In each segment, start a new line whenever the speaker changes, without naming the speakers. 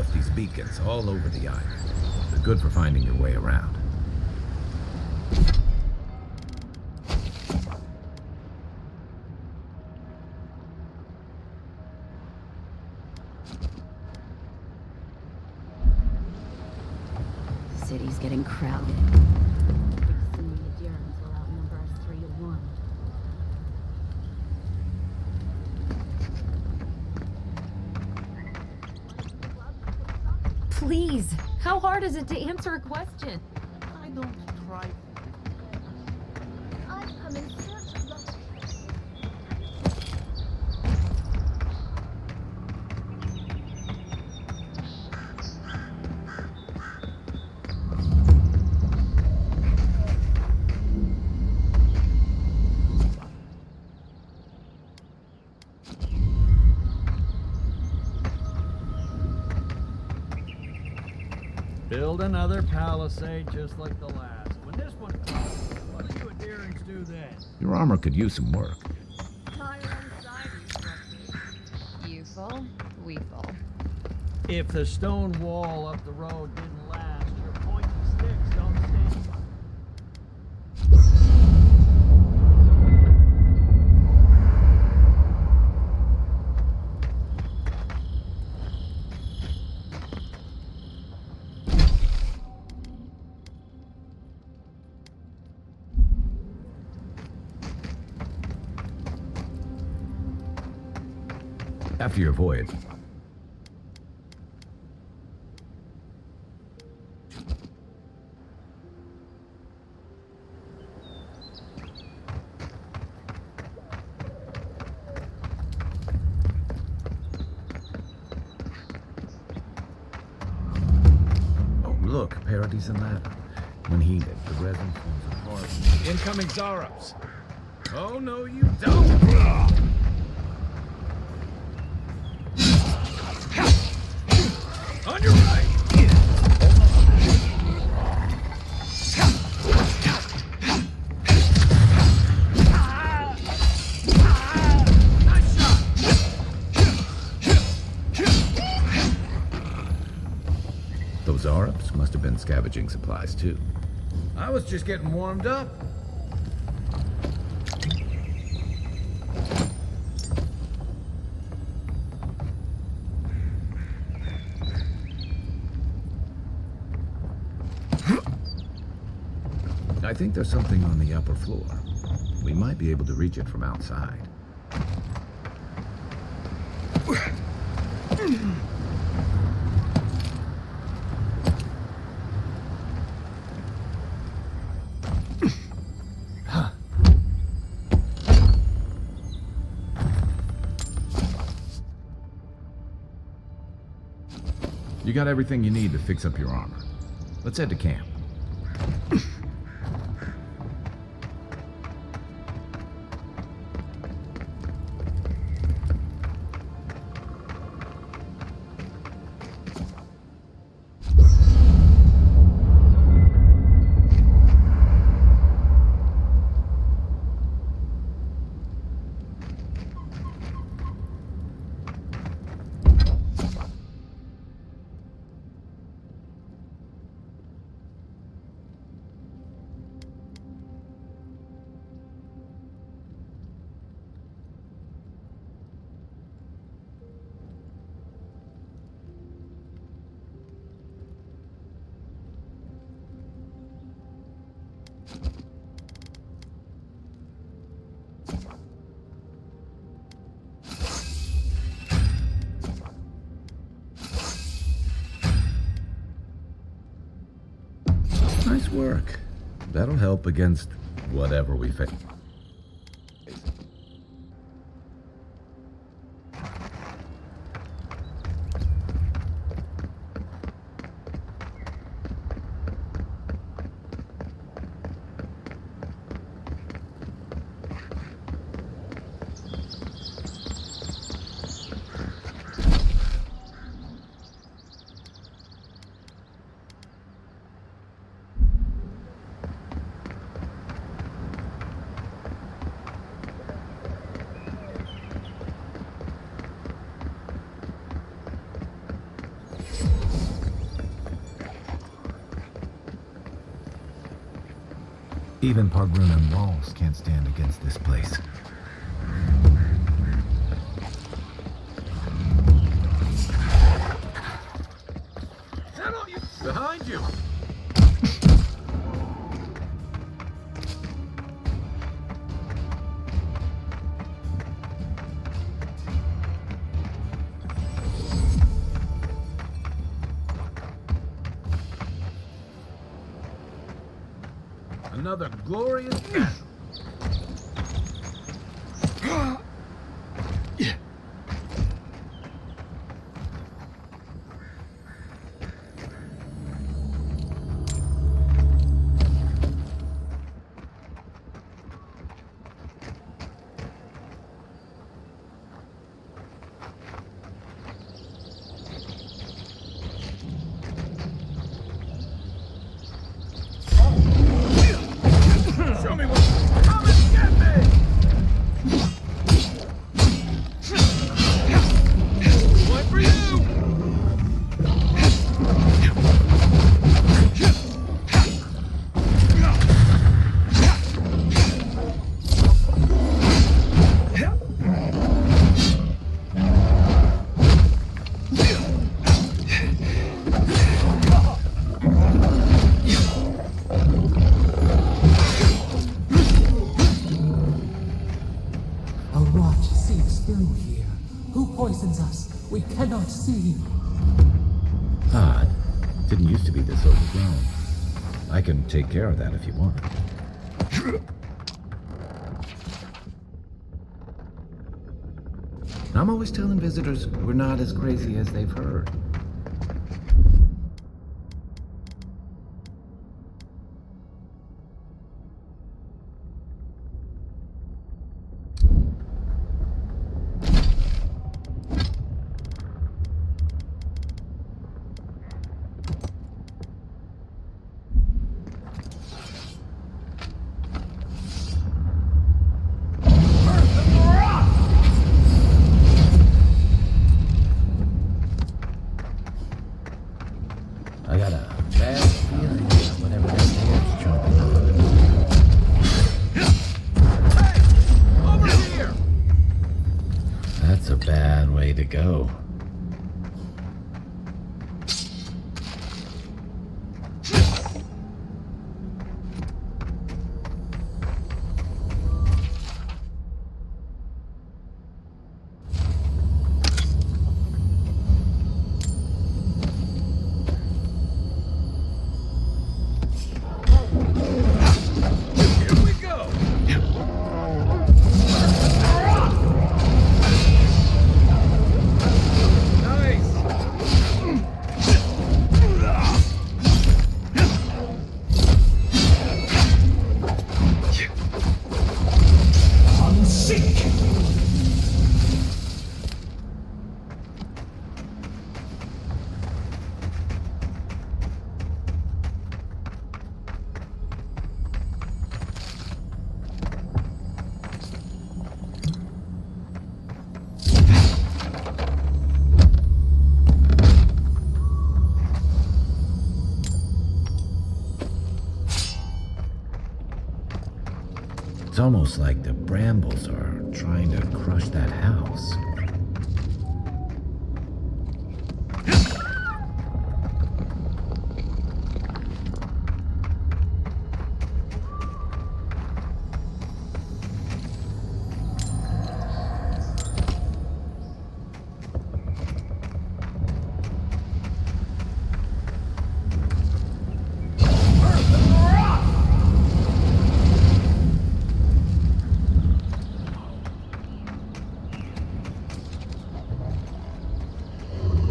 left these beacons all over the island. They're good for finding your way around.
The city's getting crowded. Pretty soon the Adherents will outnumber us 3 to 1.
Please, how hard is it to answer a question?
I don't try.
I've come in search of luck.
Build another palisade just like the last. When this one comes, what do you adherents do then?
Your armor could use some work.
Tire inside you,
You fall, we fall.
If the stone wall up the road didn't last, your pointy sticks don't stand.
After your voyage, oh look, Parodies and ladder. When heated, the resin forms apart. Incoming Zarops! Oh no, you don't! On your right! Nice shot! Those Arabs must have been scavenging supplies too. I was just getting warmed up. I think there's something on the upper floor. We might be able to reach it from outside. You got everything you need to fix up your armor. Let's head to camp. Nice work. That'll help against whatever we face. Even Pargrunan walls can't stand against this place.
Settle you! Behind you! Another glorious battle. Show me what. Come and get me! One for you!
A rot seeps through here. Who poisons us? We cannot see.
Odd. Didn't used to be this overgrown. I can take care of that if you want. I'm always telling visitors we're not as crazy as they've heard. I got a bad feeling about whatever that is jumping on.
Hey! Over here!
That's a bad way to go.
Here we go! Nice!
It's almost like the brambles are trying to crush that house.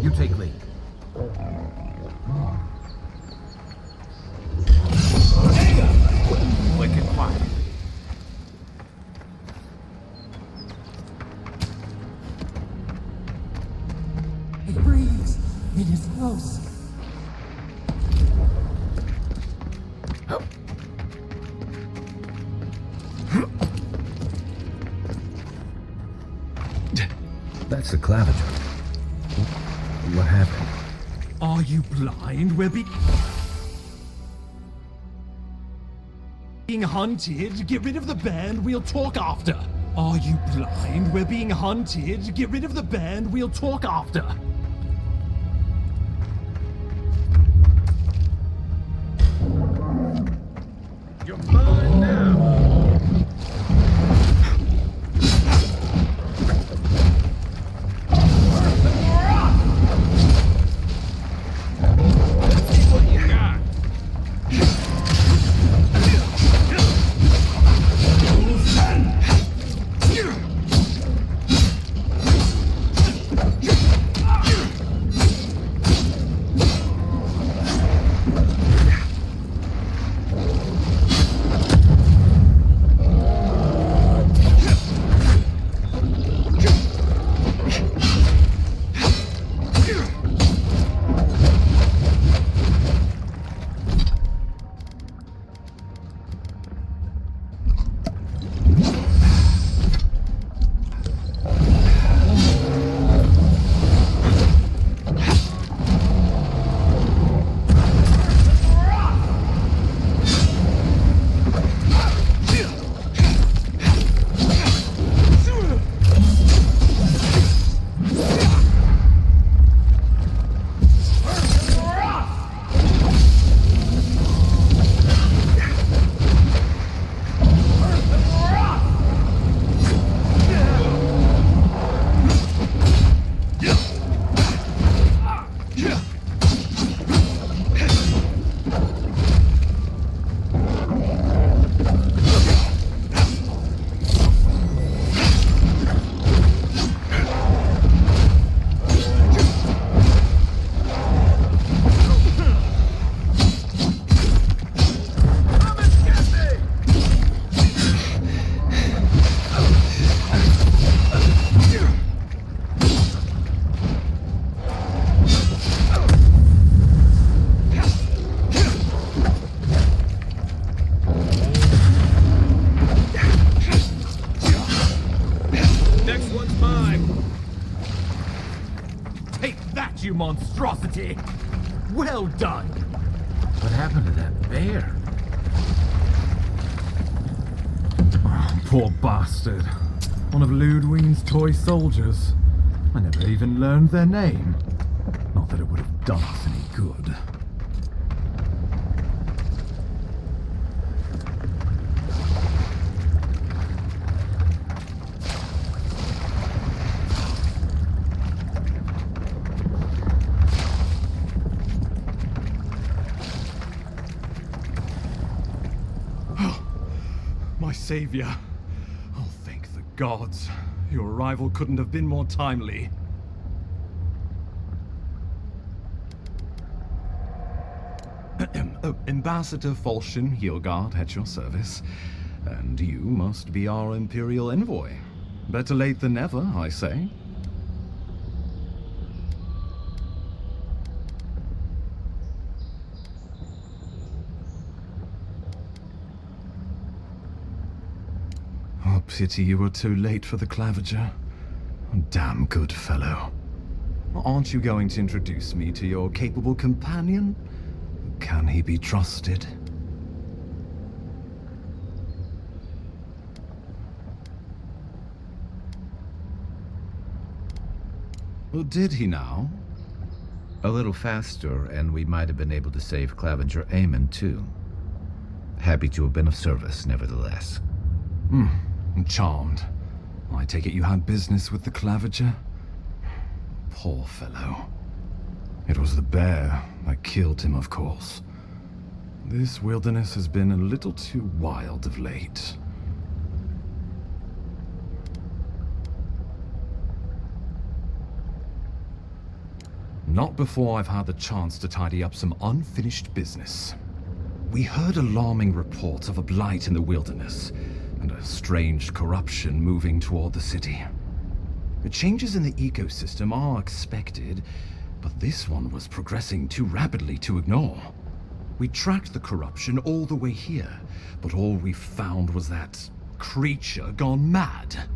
You take lead. Wicked quiet.
It breathes. It is close.
That's the claviger. What happened?
Are you blind? We'll be...
Being hunted? Get rid of the band, we'll talk after. Are you blind? We're being hunted. Get rid of the band, we'll talk after.
You're mine now. Let's see what you got.
You monstrosity! Well done!
What happened to that bear?
Oh, poor bastard. One of Ludwine's toy soldiers. I never even learned their name. Not that it would have done us any good. Savior. Oh, thank the gods. Your arrival couldn't have been more timely. Ambassador Falchion Hildegard at your service. And you must be our Imperial envoy. Better late than never, I say. Pity you were too late for the claviger. Damn good fellow. Aren't you going to introduce me to your capable companion? Can he be trusted? Well, did he now?
A little faster, and we might have been able to save Claviger Aemon, too. Happy to have been of service, nevertheless.
I'm charmed. I take it you had business with the Claviger? Poor fellow. It was the bear that killed him, of course. This wilderness has been a little too wild of late. Not before I've had the chance to tidy up some unfinished business. We heard alarming reports of a blight in the wilderness, and a strange corruption moving toward the city. The changes in the ecosystem are expected, but this one was progressing too rapidly to ignore. We tracked the corruption all the way here, but all we found was that creature gone mad.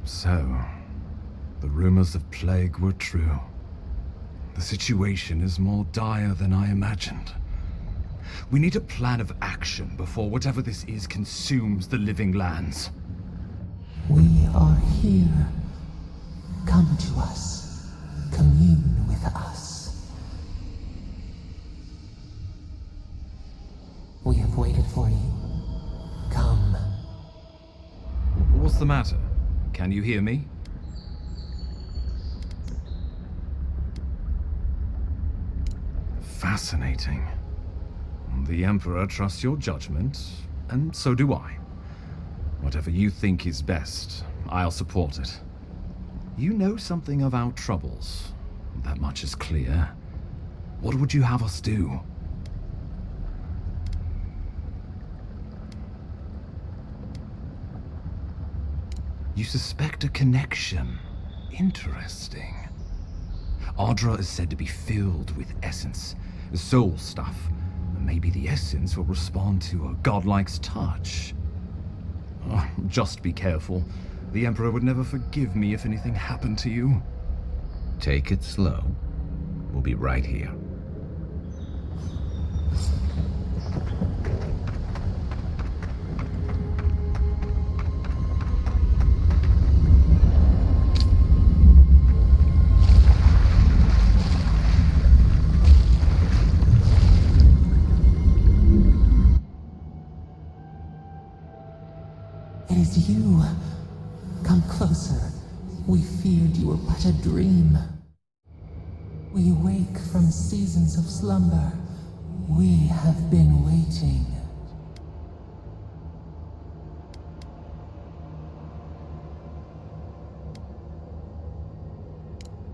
So, the rumors of plague were true. The situation is more dire than I imagined. We need a plan of action before whatever this is consumes the living lands.
We are here. Come to us. Commune with us. We have waited for you. Come.
What's the matter? Can you hear me? Fascinating. The Emperor trusts your judgment, and so do I. Whatever you think is best, I'll support it. You know something of our troubles. That much is clear. What would you have us do? You suspect a connection. Interesting. Ardra is said to be filled with essence, soul stuff. Maybe the essence will respond to a godlike's touch. Oh, just be careful. The Emperor would never forgive me if anything happened to you.
Take it slow. We'll be right here.
It is you. Come closer. We feared you were but a dream. We wake from seasons of slumber. We have been waiting.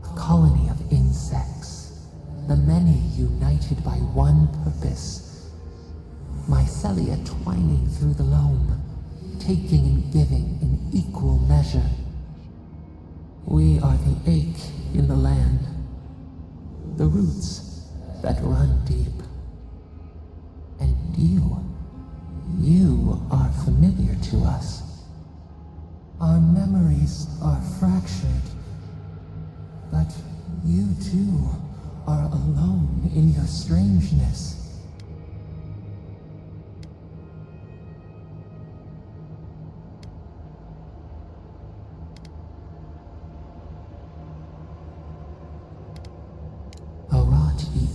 A colony of insects. The many united by one purpose. Mycelia twining through the loam. Taking and giving in equal measure. We are the ache in the land, the roots that run deep. And you are familiar to us. Our memories are fractured, but you too are alone in your strangeness.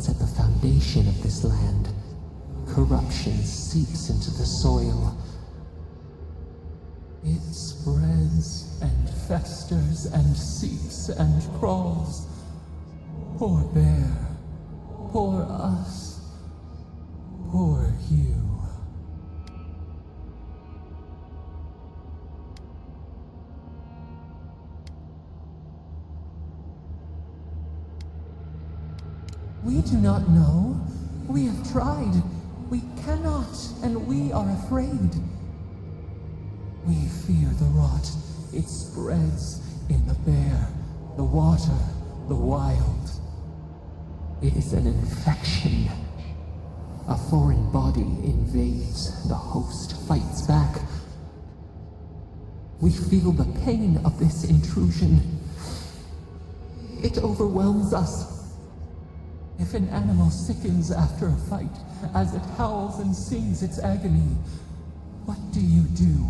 At the foundation of this land, corruption seeps into the soil. It spreads and festers and seeps and crawls. Poor bear, poor us, poor you. We do not know. We have tried. We cannot, and we are afraid. We fear the rot. It spreads in the bear, the water, the wild. It is an infection. A foreign body invades. The host fights back. We feel the pain of this intrusion. It overwhelms us. If an animal sickens after a fight, as it howls and sings its agony, what do you do?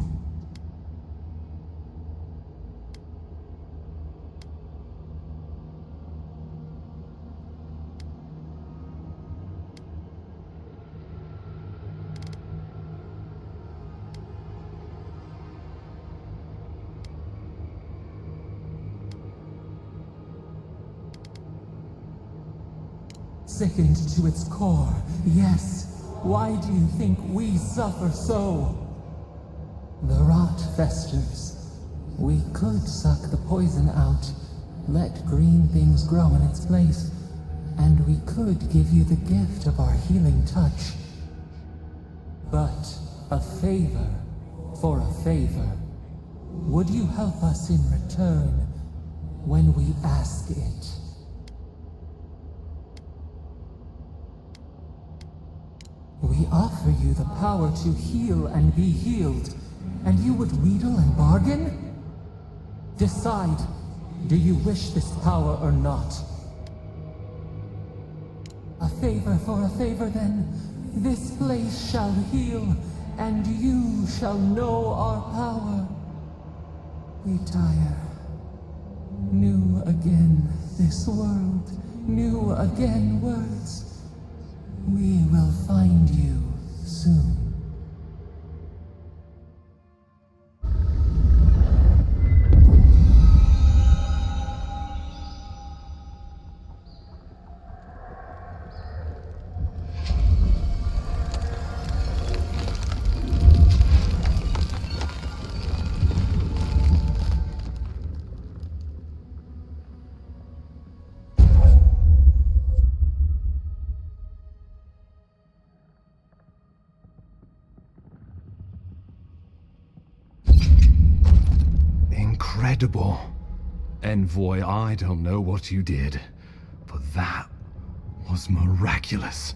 Sickened to its core, yes. Why do you think we suffer so? The rot festers. We could suck the poison out, let green things grow in its place, and we could give you the gift of our healing touch. But a favor for a favor. Would you help us in return when we ask it? We offer you the power to heal and be healed, and you would wheedle and bargain? Decide, do you wish this power or not? favor for a favor then. This place shall heal, and you shall know our power. We tire. New again this world, new again words. We will find you soon.
Incredible. Envoy, I don't know what you did, but that was miraculous.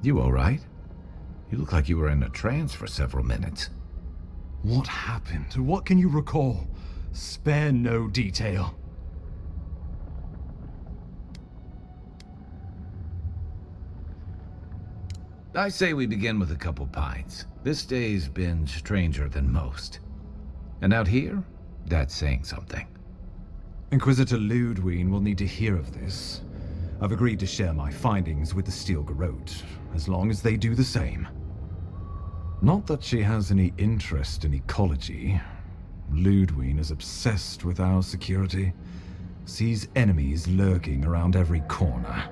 You all right? You look like you were in a trance for several minutes.
What happened? What can you recall? Spare no detail.
I say we begin with a couple pints. This day's been stranger than most. And out here, that's saying something.
Inquisitor Ludwig will need to hear of this. I've agreed to share my findings with the Steel Garrote, as long as they do the same. Not that she has any interest in ecology. Ludwig is obsessed with our security, sees enemies lurking around every corner.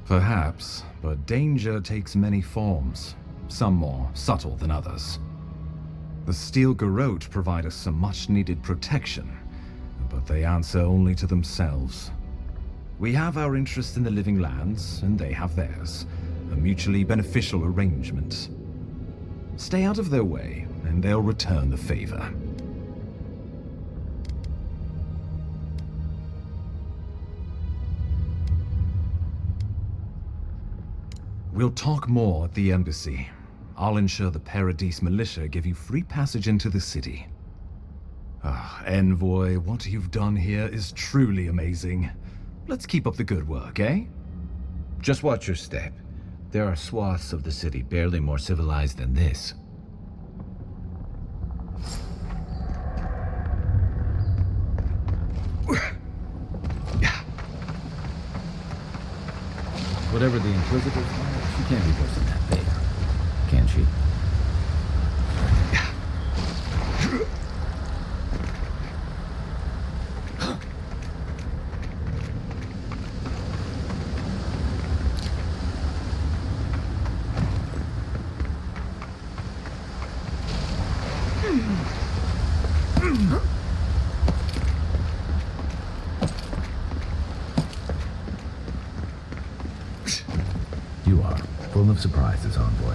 Perhaps, but danger takes many forms, some more subtle than others. The Steel Garrote provide us some much-needed protection, but they answer only to themselves. We have our interest in the living lands, and they have theirs, a mutually beneficial arrangement. Stay out of their way, and they'll return the favor. We'll talk more at the embassy. I'll ensure the Paradise militia give you free passage into the city. Envoy, what you've done here is truly amazing. Let's keep up the good work, eh?
Just watch your step. There are swaths of the city barely more civilized than this. Whatever the Inquisitors want, she can't be worse than that big, can she? You are full of surprises, Envoy.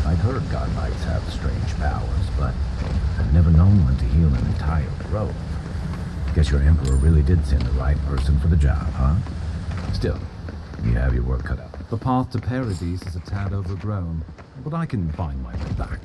I'd heard godlights have strange powers, but I've never known one to heal an entire grove. Guess your Emperor really did send the right person for the job, huh? Still, you have your work cut out.
The path to Paradise is a tad overgrown, but I can find my way back.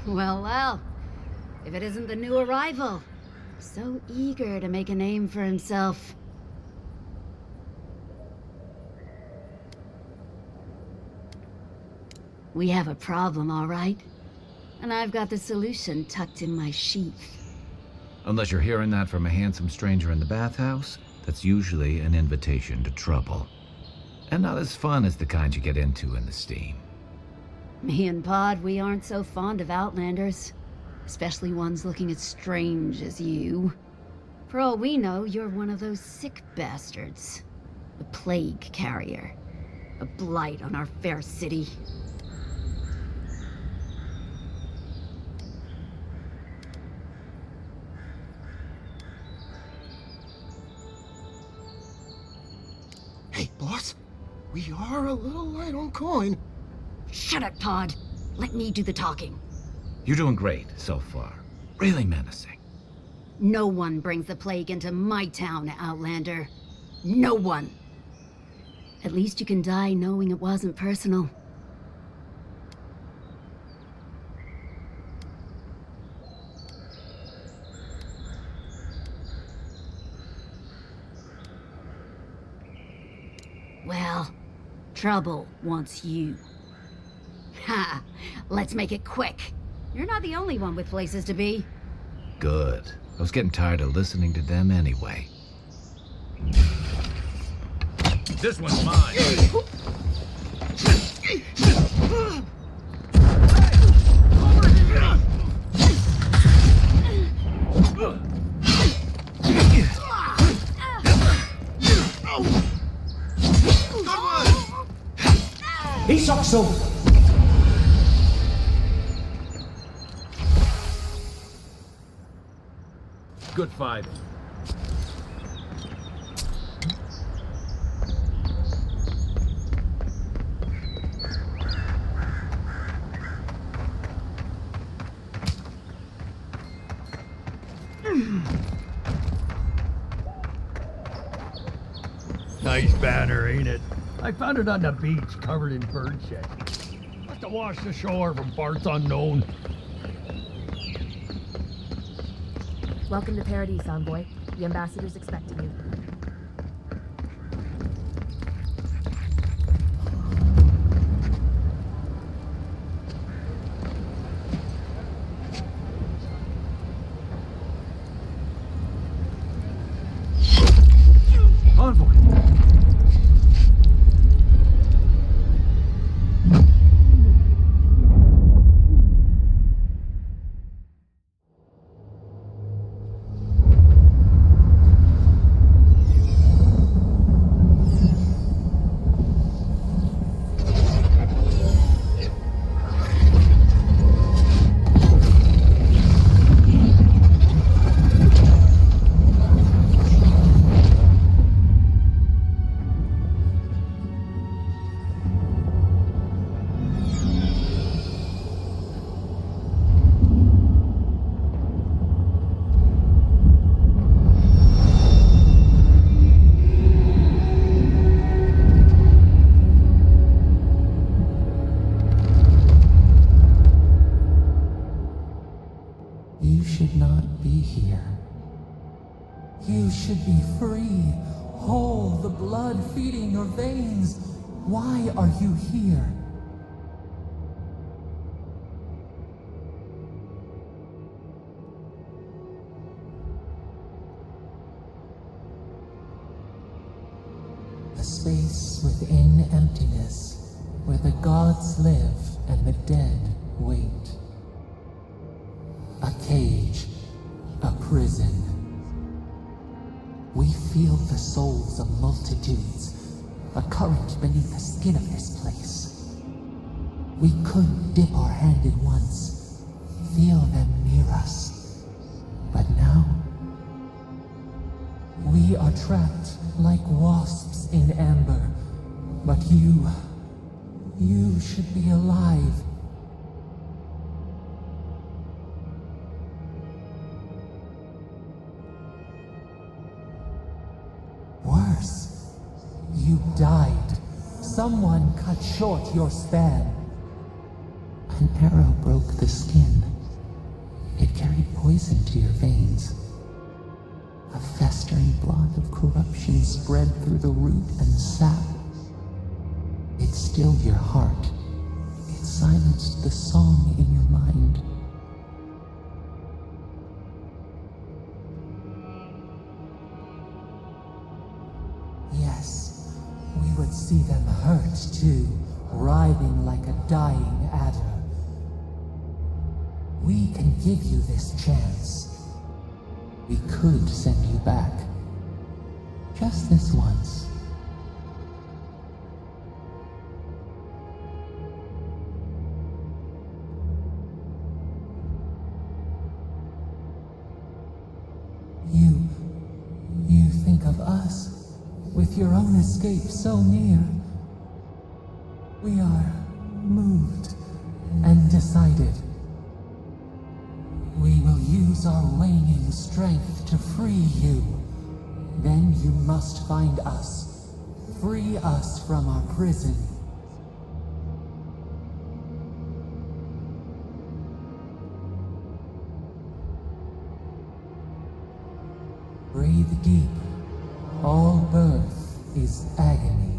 Well, well. If it isn't the new arrival. So eager to make a name for himself. We have a problem, all right? And I've got the solution tucked in my sheath.
Unless you're hearing that from a handsome stranger in the bathhouse, that's usually an invitation to trouble. And not as fun as the kind you get into in the steam.
Me and Pod, we aren't so fond of outlanders. Especially ones looking as strange as you. For all we know, you're one of those sick bastards. A plague carrier. A blight on our fair city.
Hey, boss. We are a little light on coin.
Shut it, Pod. Let me do the talking.
You're doing great so far. Really menacing.
No one brings the plague into my town, Outlander. No one. At least you can die knowing it wasn't personal. Well, trouble wants you. Ha! Let's make it quick. You're not the only one with places to be.
Good. I was getting tired of listening to them anyway.
This one's mine.
He sucks so.
Good fight.
Nice banner, ain't it? I found it on the beach, covered in bird shit. Must have washed ashore from parts unknown.
Welcome to Paradise, Envoy. The ambassador's expecting you.
Envoy!
You should not be here. You should be free, whole, the blood feeding your veins. Why are you here? A space within emptiness, where the gods live and the dead wait. A cage, a prison. We feel the souls of multitudes, a current beneath the skin of this place. We could dip our hand in once, feel them near us. But now, we are trapped like wasps in amber. But you should be alive. Worse, you died. Someone cut short your span. An arrow broke the skin. poison to your veins. A festering blot of corruption spread through the root and sap. It stilled your heart. It silenced the song in your mind. Yes, we would see them hurt too, writhing like a dying adder. We can give you this chance. We could send you back. Just this once. You think of us, with your own escape so near. We are moved and decided. We will use our waning strength to free you. Then you must find us. Free us from our prison. Breathe deep. All birth is agony.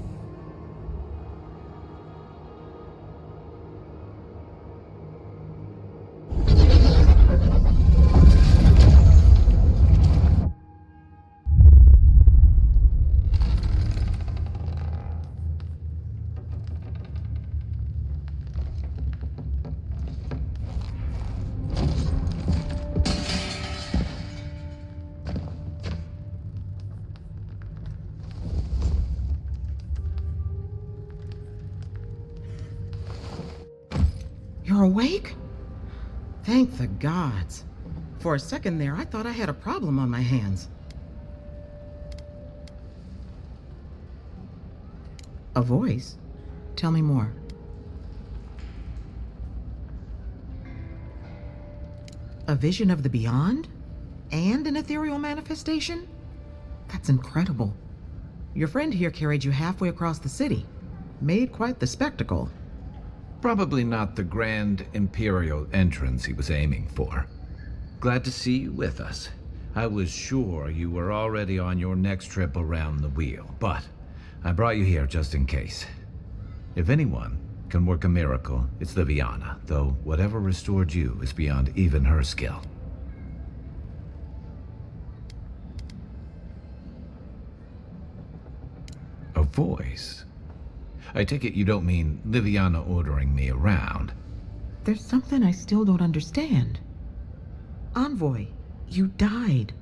You're awake? Thank the gods. For a second there, I thought I had a problem on my hands. A voice? Tell me more. A vision of the beyond? And an ethereal manifestation? That's incredible. Your friend here carried you halfway across the city. Made quite the spectacle.
Probably not the grand imperial entrance he was aiming for. Glad to see you with us. I was sure you were already on your next trip around the wheel, but I brought you here just in case. If anyone can work a miracle, it's Liviana, though whatever restored you is beyond even her skill. A voice? I take it you don't mean Liviana ordering me around.
There's something I still don't understand. Envoy, you died.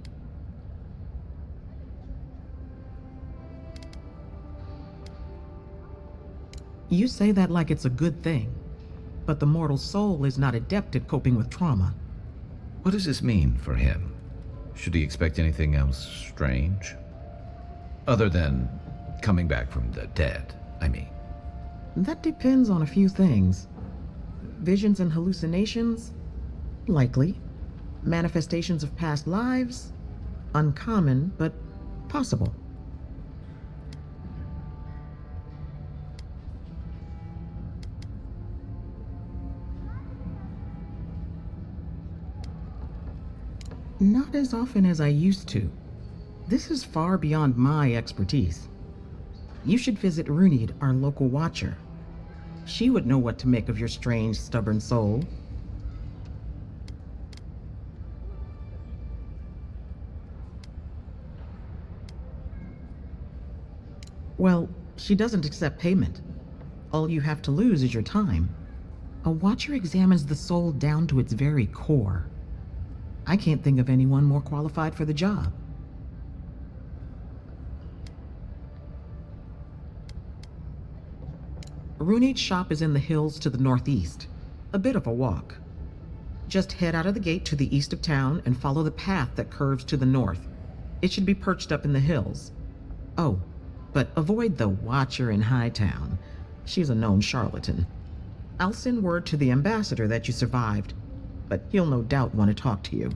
You say that like it's a good thing, but the mortal soul is not adept at coping with trauma.
What does this mean for him? Should he expect anything else strange? Other than coming back from the dead, I mean.
That depends on a few things. Visions and hallucinations? Likely. Manifestations of past lives? Uncommon, but possible. Not as often as I used to. This is far beyond my expertise. You should visit Runid, our local watcher. She would know what to make of your strange, stubborn soul. Well, she doesn't accept payment. All you have to lose is your time. A watcher examines the soul down to its very core. I can't think of anyone more qualified for the job. Runid's shop is in the hills to the northeast. A bit of a walk. Just head out of the gate to the east of town and follow the path that curves to the north. It should be perched up in the hills. Oh, but avoid the Watcher in Hightown. She's a known charlatan. I'll send word to the ambassador that you survived, but he'll no doubt want to talk to you.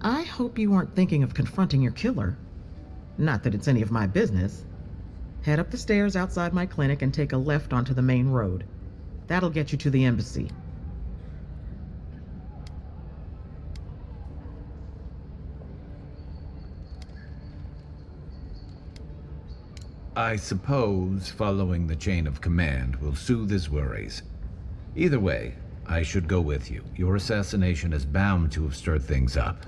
I hope you aren't thinking of confronting your killer. Not that it's any of my business. Head up the stairs outside my clinic and take a left onto the main road. That'll get you to the embassy.
I suppose following the chain of command will soothe his worries. Either way, I should go with you. Your assassination is bound to have stirred things up.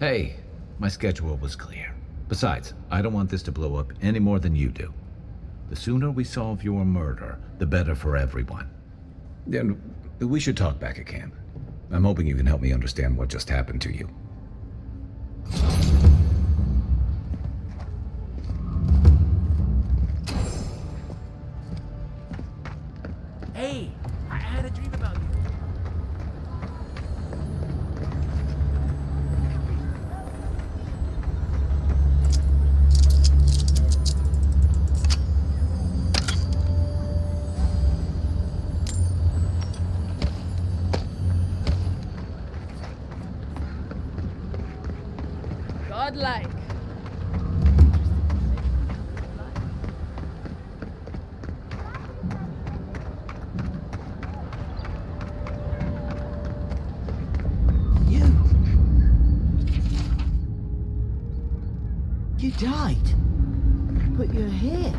Hey, my schedule was clear. Besides, I don't want this to blow up any more than you do. The sooner we solve your murder, the better for everyone.
Then we should talk back at camp. I'm hoping you can help me understand what just happened to you.
Hey, I had a dream about you.
Godlike.
You died, but you're here.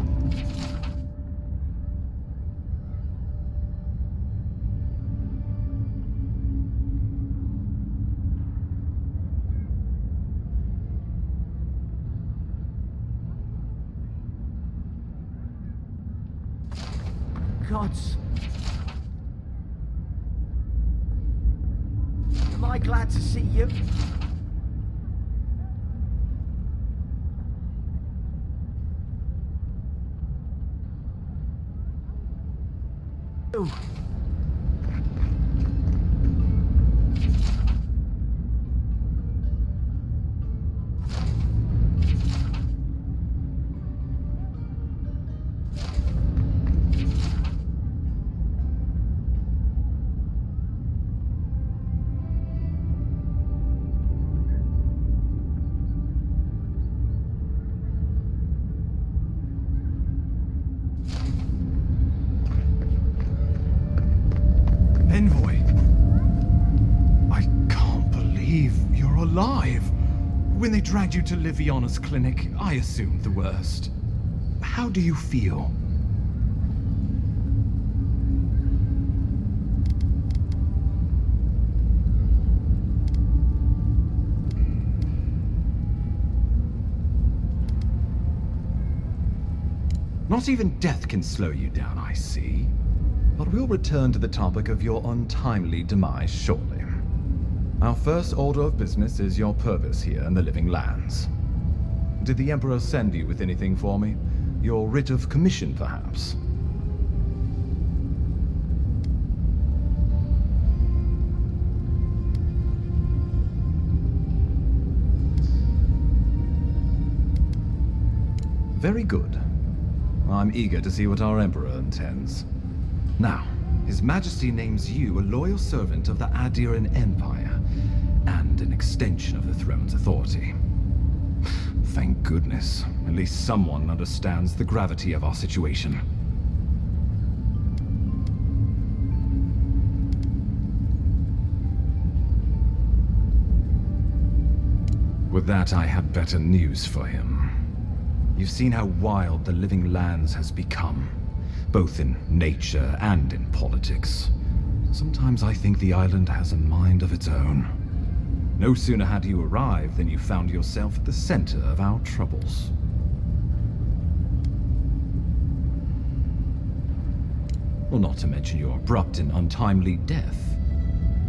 Gods. Am I glad to see you?
Envoy, I can't believe you're alive. When they dragged you to Liviana's clinic, I assumed the worst. How do you feel? Not even death can slow you down, I see. But we'll return to the topic of your untimely demise shortly. Our first order of business is your purpose here in the Living Lands. Did the Emperor send you with anything for me? Your writ of commission, perhaps? Very good. I'm eager to see what our Emperor intends. Now, His Majesty names you a loyal servant of the Adiran Empire, and an extension of the throne's authority. Thank goodness. At least someone understands the gravity of our situation. With that, I have better news for him. You've seen how wild the Living Lands has become, both in nature and in politics. Sometimes I think the island has a mind of its own. No sooner had you arrived than you found yourself at the center of our troubles. Well, not to mention your abrupt and untimely death.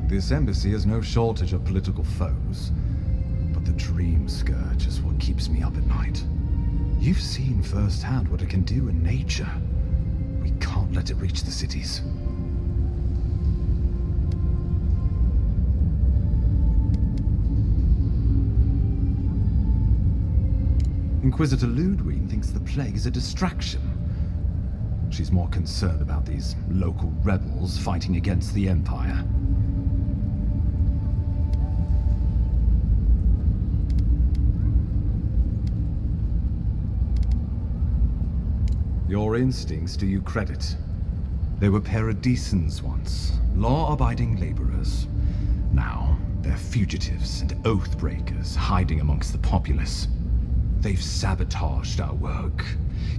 This embassy has no shortage of political foes, but the dream scourge is what keeps me up at night. You've seen firsthand what it can do in nature. We can't let it reach the cities. Inquisitor Ludwig thinks the plague is a distraction. She's more concerned about these local rebels fighting against the Empire. Your instincts do you credit. They were paradisans once, law-abiding laborers. Now, they're fugitives and oath-breakers hiding amongst the populace. They've sabotaged our work,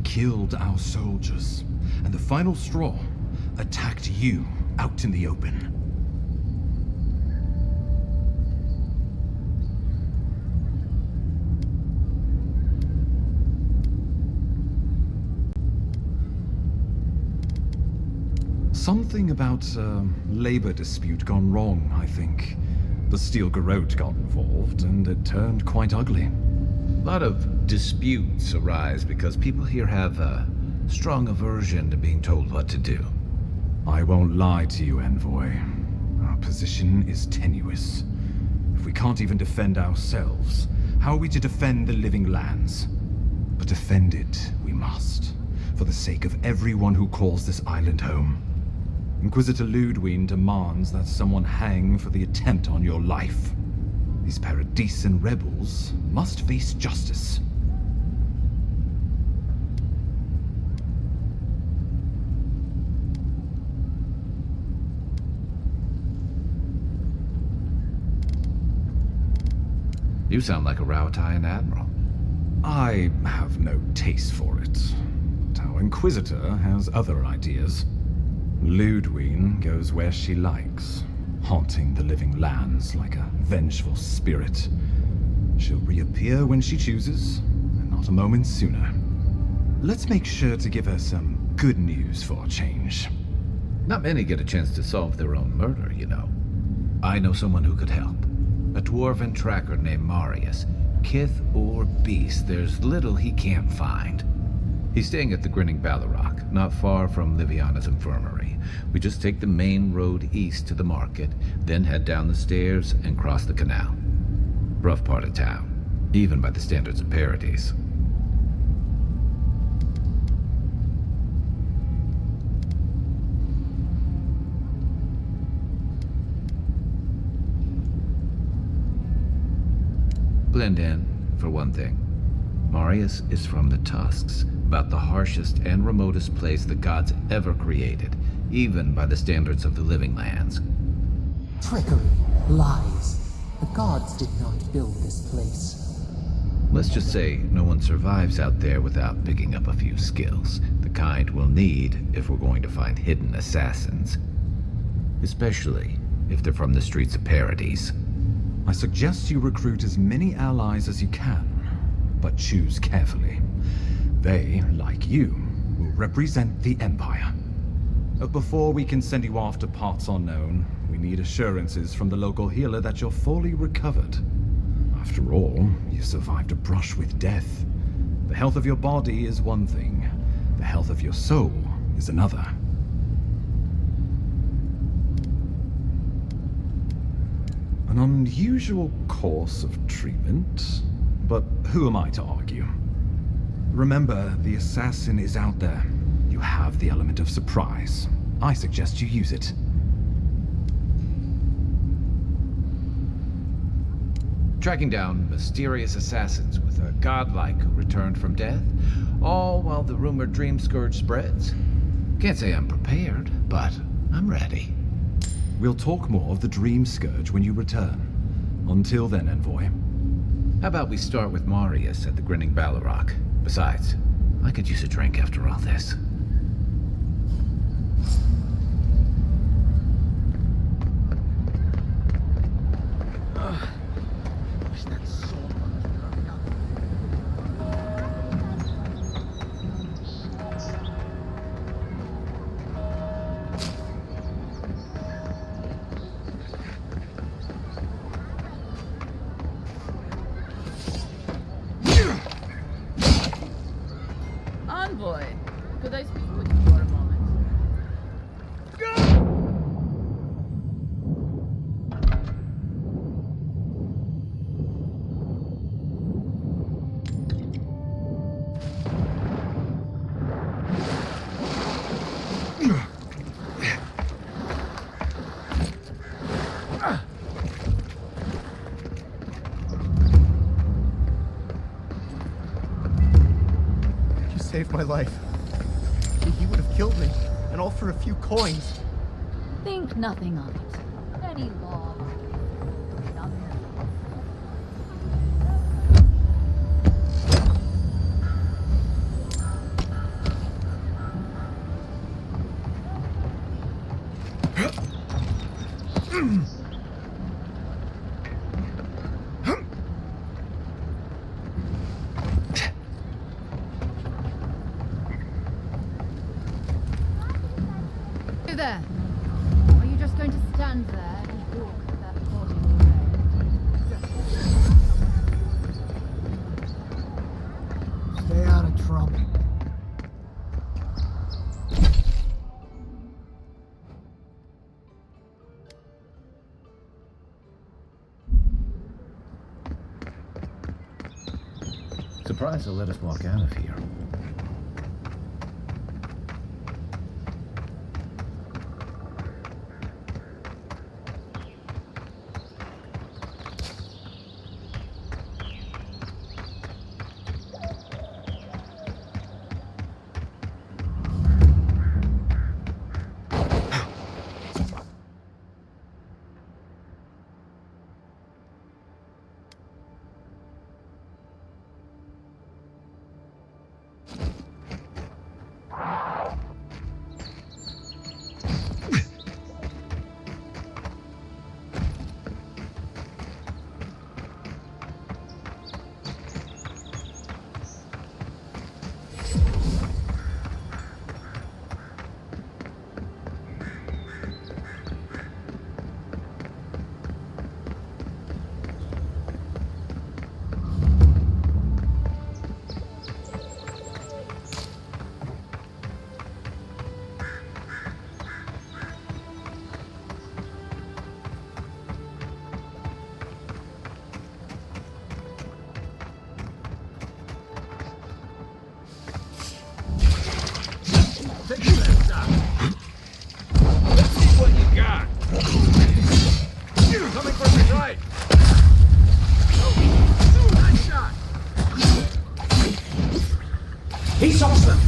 killed our soldiers, and the final straw, attacked you out in the open. Something about a labor dispute gone wrong, I think. The Steel Garrote got involved, and it turned quite ugly.
A lot of disputes arise because people here have a strong aversion to being told what to do.
I won't lie to you, Envoy. Our position is tenuous. If we can't even defend ourselves, how are we to defend the living lands? But defend it we must, for the sake of everyone who calls this island home. Inquisitor Ludwig demands that someone hang for the attempt on your life. These Paradisan rebels must face justice.
You sound like a Rauataian admiral.
I have no taste for it, but our Inquisitor has other ideas. Ludwig goes where she likes, haunting the living lands like a vengeful spirit. She'll reappear when she chooses, and not a moment sooner. Let's make sure to give her some good news for a change.
Not many get a chance to solve their own murder, you know. I know someone who could help. A dwarven tracker named Marius. Kith or beast, there's little he can't find. He's staying at the Grinning Ballarok, not far from Liviana's infirmary. We just take the main road east to the market, then head down the stairs and cross the canal. Rough part of town, even by the standards of Paradise. Blend in, for one thing. Marius is from the Tusks, about the harshest and remotest place the gods ever created, even by the standards of the living lands.
Trickery, lies. The gods did not build this place.
Let's just say no one survives out there without picking up a few skills, the kind we'll need if we're going to find hidden assassins. Especially if they're from the streets of Paradise.
I suggest you recruit as many allies as you can, but choose carefully. They, like you, will represent the Empire. But before we can send you off to parts unknown, we need assurances from the local healer that you're fully recovered. After all, you survived a brush with death. The health of your body is one thing. The health of your soul is another. An unusual course of treatment, but who am I to argue? Remember, the assassin is out there. You have the element of surprise. I suggest you use it.
Tracking down mysterious assassins with a godlike who returned from death, all while the rumored dream scourge spreads. Can't say I'm prepared, but I'm ready.
We'll talk more of the Dream Scourge when you return. Until then, Envoy.
How about we start with Marius at the Grinning Ballarok? Besides, I could use a drink after all this.
Envoy, could I speak with you for a moment?
You saved my life.
killed me, and all for a few coins.
Think nothing of it. Any law.
There. Are you just going to stand there and walk that according way?
Stay out of trouble.
Surprised they'll let us walk out of here.
He's awesome!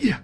Yeah.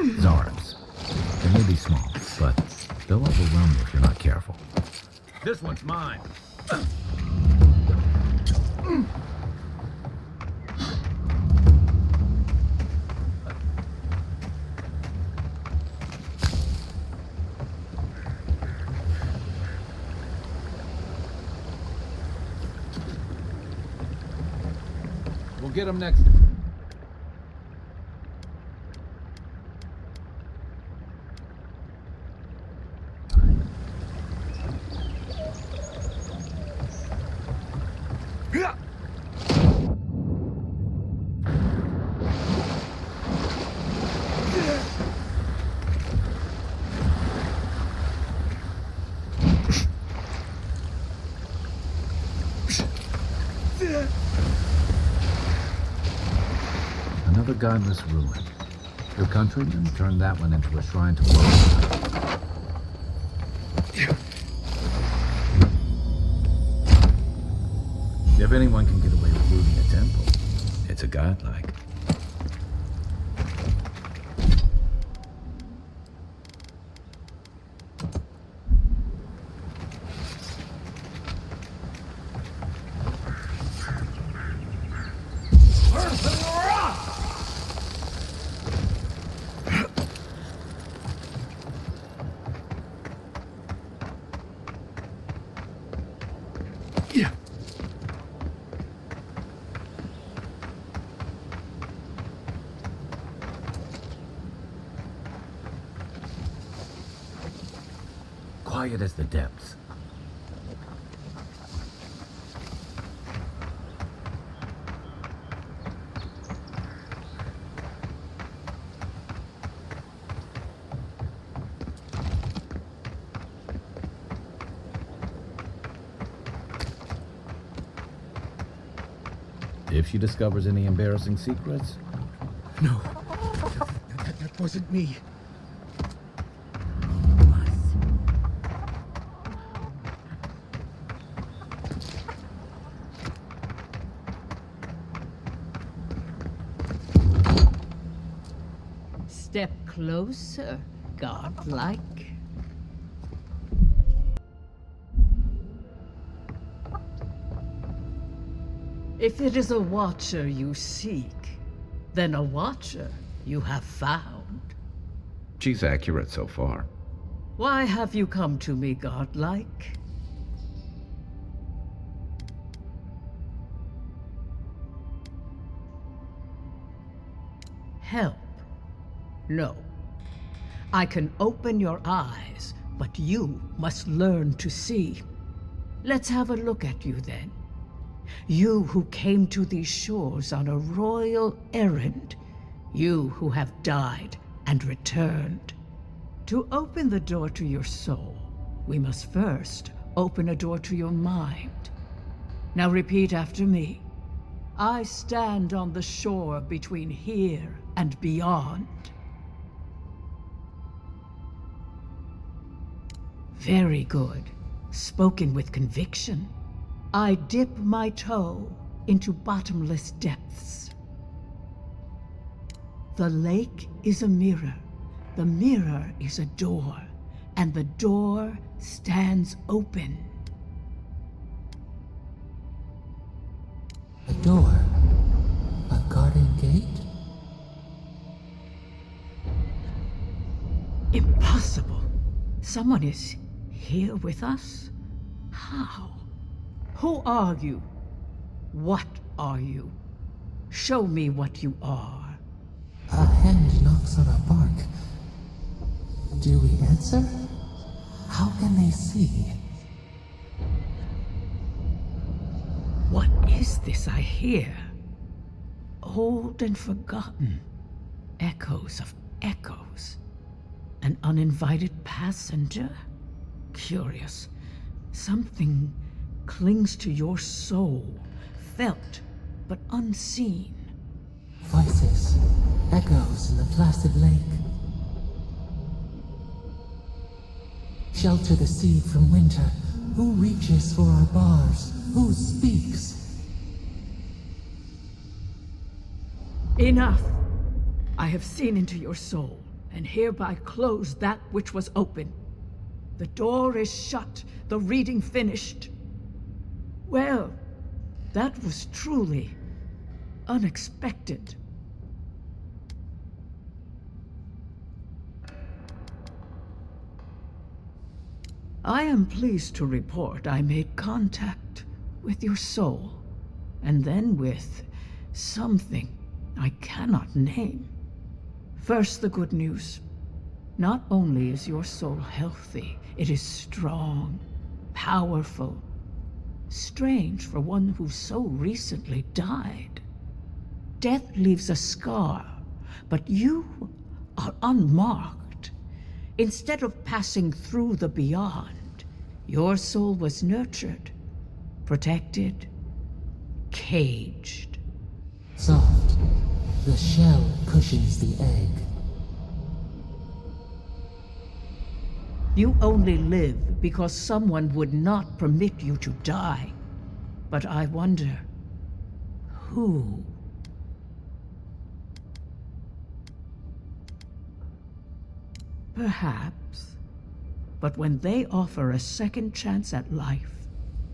Zards. They may be small, but they'll overwhelm you if you're not careful.
This one's mine. We'll get him next.
Another godless ruin. Your countrymen turned that one into a shrine to Woden. If anyone can get away with looting a temple, it's a godlike. Quiet as the depths. If she discovers any embarrassing secrets.
No, that wasn't me.
Step closer, godlike. If it is a watcher you seek, then a watcher you have found.
She's accurate so far.
Why have you come to me, godlike? Help? No. I can open your eyes, but you must learn to see. Let's have a look at you then. You who came to these shores on a royal errand. You who have died and returned. To open the door to your soul, we must first open a door to your mind. Now repeat after me. I stand on the shore between here and beyond. Very good. Spoken with conviction. I dip my toe into bottomless depths. The lake is a mirror. The mirror is a door. And the door stands open.
A door? A garden gate?
Impossible. Someone is here with us? How? Who are you? What are you? Show me what you are.
A hand knocks on our bark. Do we answer? How can they see?
What is this I hear? Old and forgotten. Echoes of echoes. An uninvited passenger? Curious. Something clings to your soul, felt but unseen.
Voices, echoes in the placid lake. Shelter the seed from winter. Who reaches for our bars? Who speaks?
Enough! I have seen into your soul, and hereby close that which was open. The door is shut, the reading finished. Well, that was truly unexpected. I am pleased to report I made contact with your soul, and then with something I cannot name. First, the good news. Not only is your soul healthy, it is strong, powerful. Strange for one who so recently died. Death leaves a scar, but you are unmarked. Instead of passing through the beyond, your soul was nurtured, protected, caged.
Soft. The shell cushions the egg.
You only live because someone would not permit you to die. But I wonder, who? Perhaps. But when they offer a second chance at life,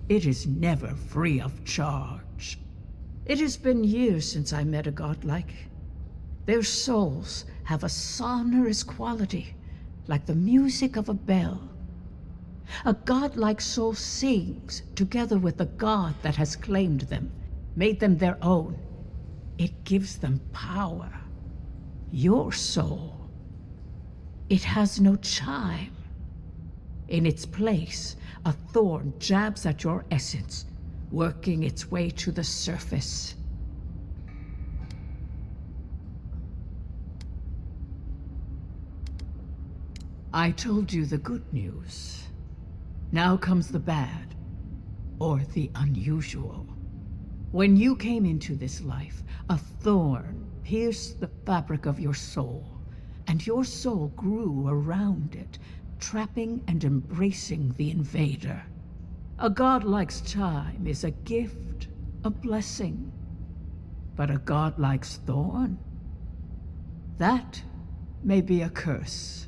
it is never free of charge. It has been years since I met a godlike. Their souls have a sonorous quality, like the music of a bell. A godlike soul sings together with the god that has claimed them, made them their own. It gives them power. Your soul, it has no chime. In its place, a thorn jabs at your essence, working its way to the surface. I told you the good news. Now comes the bad, or the unusual. When you came into this life, a thorn pierced the fabric of your soul, and your soul grew around it, trapping and embracing the invader. A godlike's chime is a gift, a blessing. But a godlike's thorn? That may be a curse.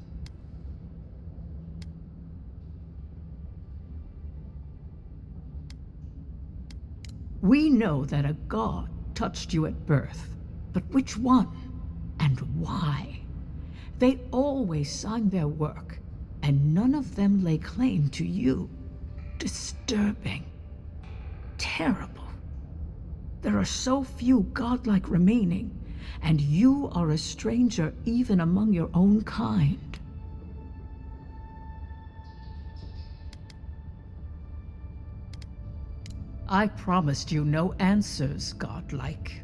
We know that a god touched you at birth, but which one and why? They always signed their work, and none of them lay claim to you. Disturbing. Terrible. There are so few godlike remaining, and you are a stranger even among your own kind. I promised you no answers, godlike.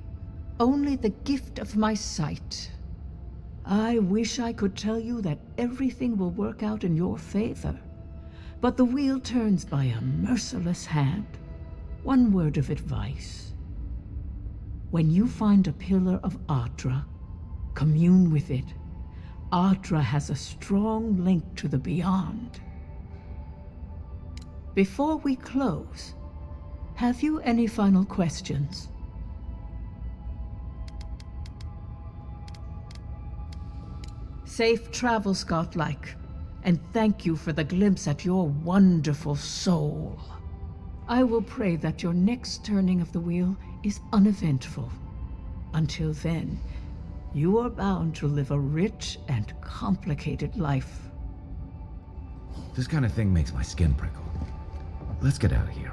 Only the gift of my sight. I wish I could tell you that everything will work out in your favor. But the wheel turns by a merciless hand. One word of advice. When you find a pillar of Atra, commune with it. Atra has a strong link to the beyond. Before we close, have you any final questions? Safe travels, godlike, and thank you for the glimpse at your wonderful soul. I will pray that your next turning of the wheel is uneventful. Until then, you are bound to live a rich and complicated life.
This kind of thing makes my skin prickle. Let's get out of here.